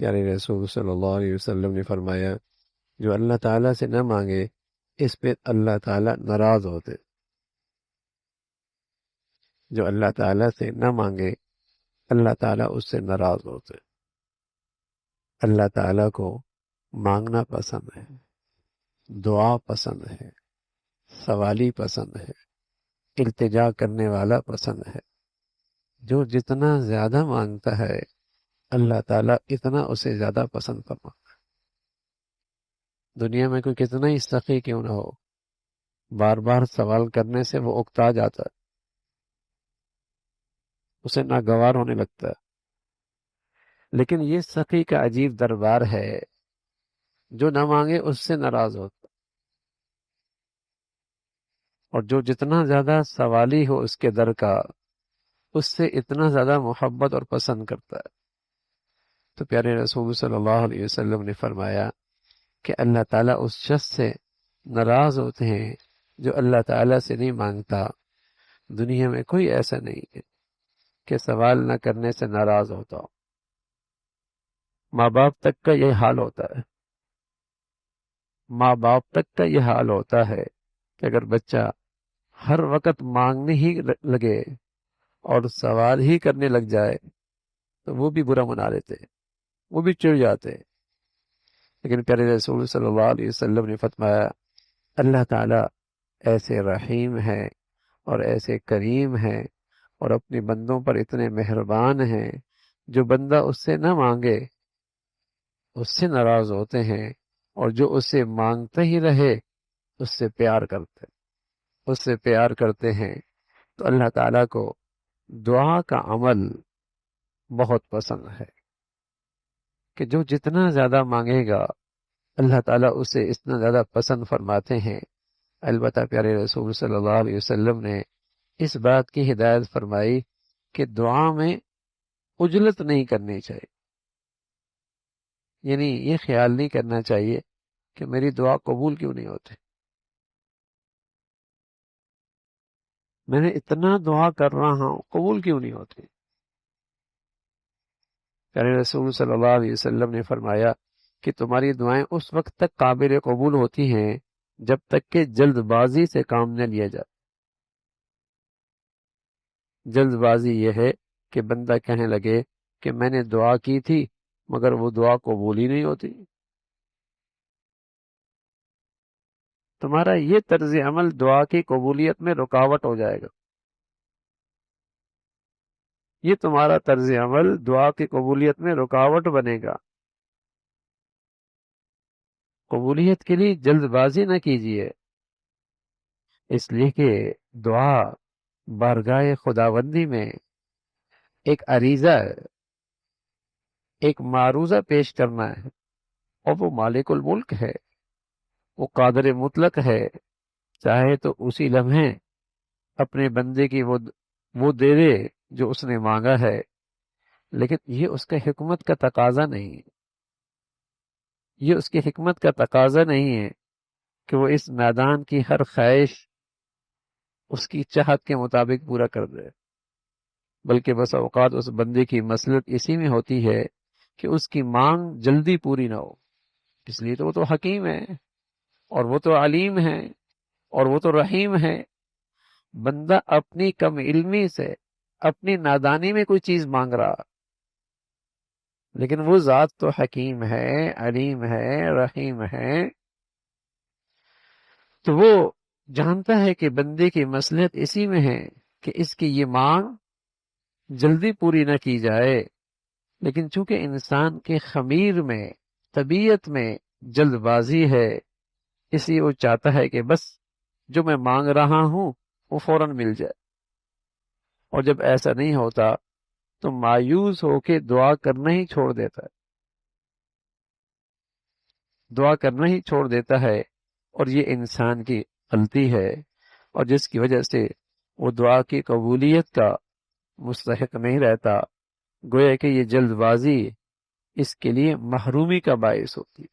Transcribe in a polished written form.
پیارے رسول صلی اللہ علیہ وسلم نے فرمایا جو اللہ تعالیٰ سے نہ مانگے اس پہ اللہ تعالیٰ ناراض ہوتے، جو اللہ تعالیٰ سے نہ مانگے اللہ تعالیٰ اس سے ناراض ہوتے۔ اللہ تعالیٰ کو مانگنا پسند ہے، دعا پسند ہے، سوالی پسند ہے، التجا کرنے والا پسند ہے۔ جو جتنا زیادہ مانگتا ہے اللہ تعالیٰ اتنا اسے زیادہ پسند فرماتا ہے۔ دنیا میں کوئی کتنا ہی سخی کیوں نہ ہو، بار بار سوال کرنے سے وہ اکتا جاتا ہے، اسے ناگوار ہونے لگتا ہے۔ لیکن یہ سخی کا عجیب دربار ہے، جو نہ مانگے اس سے ناراض ہوتا، اور جو جتنا زیادہ سوالی ہو اس کے در کا اس سے اتنا زیادہ محبت اور پسند کرتا ہے۔ تو پیارے رسول صلی اللہ علیہ وسلم نے فرمایا کہ اللہ تعالیٰ اس شخص سے ناراض ہوتے ہیں جو اللہ تعالیٰ سے نہیں مانگتا۔ دنیا میں کوئی ایسا نہیں ہے کہ سوال نہ کرنے سے ناراض ہوتا ہو۔ ماں باپ تک کا یہ حال ہوتا ہے، ماں باپ تک کا یہ حال ہوتا ہے کہ اگر بچہ ہر وقت مانگنے ہی لگے اور سوال ہی کرنے لگ جائے تو وہ بھی برا منا لیتے، وہ بھی چڑ جاتے۔ لیکن پیارے رسول صلی اللہ علیہ وسلم نے فرمایا اللہ تعالیٰ ایسے رحیم ہے اور ایسے کریم ہے اور اپنے بندوں پر اتنے مہربان ہیں، جو بندہ اس سے نہ مانگے اس سے ناراض ہوتے ہیں، اور جو اس سے مانگتا ہی رہے اس سے پیار کرتے ہیں۔ تو اللہ تعالیٰ کو دعا کا عمل بہت پسند ہے کہ جو جتنا زیادہ مانگے گا اللہ تعالیٰ اسے اتنا زیادہ پسند فرماتے ہیں۔ البتہ پیارے رسول صلی اللہ علیہ وسلم نے اس بات کی ہدایت فرمائی کہ دعا میں عجلت نہیں کرنی چاہیے، یعنی یہ خیال نہیں کرنا چاہیے کہ میری دعا قبول کیوں نہیں ہوتی، میں نے اتنا دعا کر رہا ہوں قبول کیوں نہیں ہوتی۔ پیارے رسول صلی اللہ علیہ وسلم نے فرمایا کہ تمہاری دعائیں اس وقت تک قابل قبول ہوتی ہیں جب تک کہ جلد بازی سے کام نہ لیا جائے۔ جلد بازی یہ ہے کہ بندہ کہنے لگے کہ میں نے دعا کی تھی مگر وہ دعا قبول ہی نہیں ہوتی۔ تمہارا یہ طرز عمل دعا کی قبولیت میں رکاوٹ ہو جائے گا، یہ تمہارا طرز عمل دعا کی قبولیت میں رکاوٹ بنے گا۔ قبولیت کے لیے جلد بازی نہ کیجیے، اس لیے کہ دعا بارگاہ خداوندی میں ایک عریضہ ہے، ایک معروضہ پیش کرنا ہے، اور وہ مالک الملک ہے، وہ قادر مطلق ہے، چاہے تو اسی لمحے اپنے بندے کی وہ دے دے جو اس نے مانگا ہے، لیکن یہ اس کا حکمت کا تقاضا نہیں ہے، یہ اس کی حکمت کا تقاضا نہیں ہے کہ وہ اس میدان کی ہر خواہش اس کی چاہت کے مطابق پورا کر دے، بلکہ بس اوقات اس بندے کی مصلحت اسی میں ہوتی ہے کہ اس کی مانگ جلدی پوری نہ ہو، اس لیے تو وہ تو حکیم ہے اور وہ تو علیم ہے اور وہ تو رحیم ہے۔ بندہ اپنی کم علمی سے اپنی نادانی میں کوئی چیز مانگ رہا، لیکن وہ ذات تو حکیم ہے، علیم ہے، رحیم ہے، تو وہ جانتا ہے کہ بندے کی مصلحت اسی میں ہے کہ اس کی یہ مانگ جلدی پوری نہ کی جائے، لیکن چونکہ انسان کے خمیر میں طبیعت میں جلد بازی ہے، اس لیے وہ چاہتا ہے کہ بس جو میں مانگ رہا ہوں وہ فوراً مل جائے، اور جب ایسا نہیں ہوتا تو مایوس ہو کے دعا کرنا ہی چھوڑ دیتا ہے، دعا کرنا ہی چھوڑ دیتا ہے، اور یہ انسان کی غلطی ہے، اور جس کی وجہ سے وہ دعا کی قبولیت کا مستحق نہیں رہتا، گویا کہ یہ جلد بازی اس کے لیے محرومی کا باعث ہوتی ہے۔